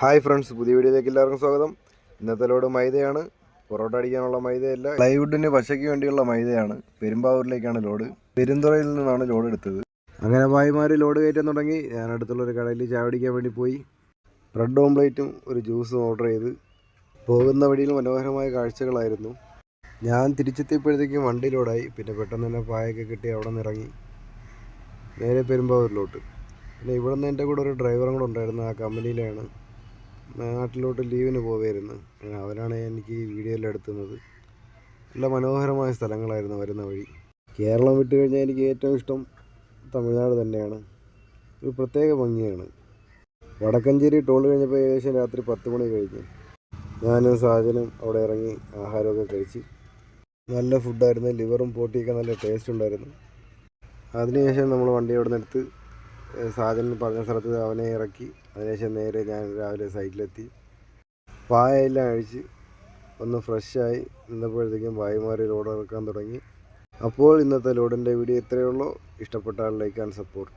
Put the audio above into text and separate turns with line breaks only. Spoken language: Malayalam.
ഹായ് ഫ്രണ്ട്സ്, പുതിയ വീഡിയോയിലേക്ക് എല്ലാവർക്കും സ്വാഗതം. ഇന്നത്തെ ലോഡ് മൈദയാണ്. പൊറോട്ട അടിക്കാനുള്ള മൈദയല്ല, പ്ലൈവുഡിന് പശയ്ക്ക് വേണ്ടിയുള്ള മൈദയാണ്. പെരുമ്പാവൂരിലേക്കാണ് ലോഡ്. പെരുന്തുറയിൽ നിന്നാണ് ലോഡ് എടുത്തത്. അങ്ങനെ ഭായിമാർ ലോഡ് കയറ്റാൻ തുടങ്ങി. ഞാൻ അടുത്തുള്ളൊരു കടയിൽ ചായ കുടിക്കാൻ വേണ്ടി പോയി. ബ്രെഡ് ഓംപ്ലേറ്റും ഒരു ജ്യൂസും ഓർഡർ ചെയ്ത് പോകുന്ന വഴിയിൽ മനോഹരമായ കാഴ്ചകളായിരുന്നു. ഞാൻ തിരിച്ചെത്തിയപ്പോഴത്തേക്കും വണ്ടി ലോഡായി. പിന്നെ പെട്ടെന്ന് തന്നെ പായൊക്കെ കിട്ടി അവിടെ നിന്ന് ഇറങ്ങി നേരെ പെരുമ്പാവൂരിലോട്ട്. പിന്നെ ഇവിടെ നിന്ന് എൻ്റെ കൂടെ ഒരു ഡ്രൈവറും കൂടെ ഉണ്ടായിരുന്നു. ആ കമ്പനിയിലാണ്. നാട്ടിലോട്ട് ലീവിന് പോവുമായിരുന്നു. അവരാണ് എനിക്ക് ഈ വീഡിയോയിൽ എടുത്തുന്നത്. നല്ല മനോഹരമായ സ്ഥലങ്ങളായിരുന്നു വരുന്ന വഴി. കേരളം വിട്ട് കഴിഞ്ഞാൽ എനിക്ക് ഏറ്റവും ഇഷ്ടം തമിഴ്നാട് തന്നെയാണ്. ഒരു പ്രത്യേക ഭംഗിയാണ്. വടക്കഞ്ചേരി ടോൾ കഴിഞ്ഞപ്പോൾ ഏകദേശം രാത്രി 10 മണി കഴിഞ്ഞു. ഞാനും സാജനും അവിടെ ഇറങ്ങി ആഹാരമൊക്കെ കഴിച്ച്. നല്ല ഫുഡായിരുന്നു. ലിവറും പോട്ടിയൊക്കെ നല്ല ടേസ്റ്റ് ഉണ്ടായിരുന്നു. അതിനുശേഷം നമ്മൾ വണ്ടി അവിടെ നിന്ന് എടുത്ത് സാജൻ പറഞ്ഞ സ്ഥലത്ത് അവനെ ഇറക്കി. അതിനുശേഷം നേരെ ഞാൻ രാവിലെ സൈറ്റിലെത്തി. പായെല്ലാം അഴിച്ച് ഒന്ന് ഫ്രഷായി നിന്നപ്പോഴത്തേക്കും ഭായിമാർ ലോഡ് ഇറക്കാൻ തുടങ്ങി. അപ്പോൾ ഇന്നത്തെ ലോഡിൻ്റെ വീഡിയോ ഇത്രയേ ഉള്ളൂ. ഇഷ്ടപ്പെട്ടാൽ ലൈക്ക് ആൻഡ് സപ്പോർട്ട്.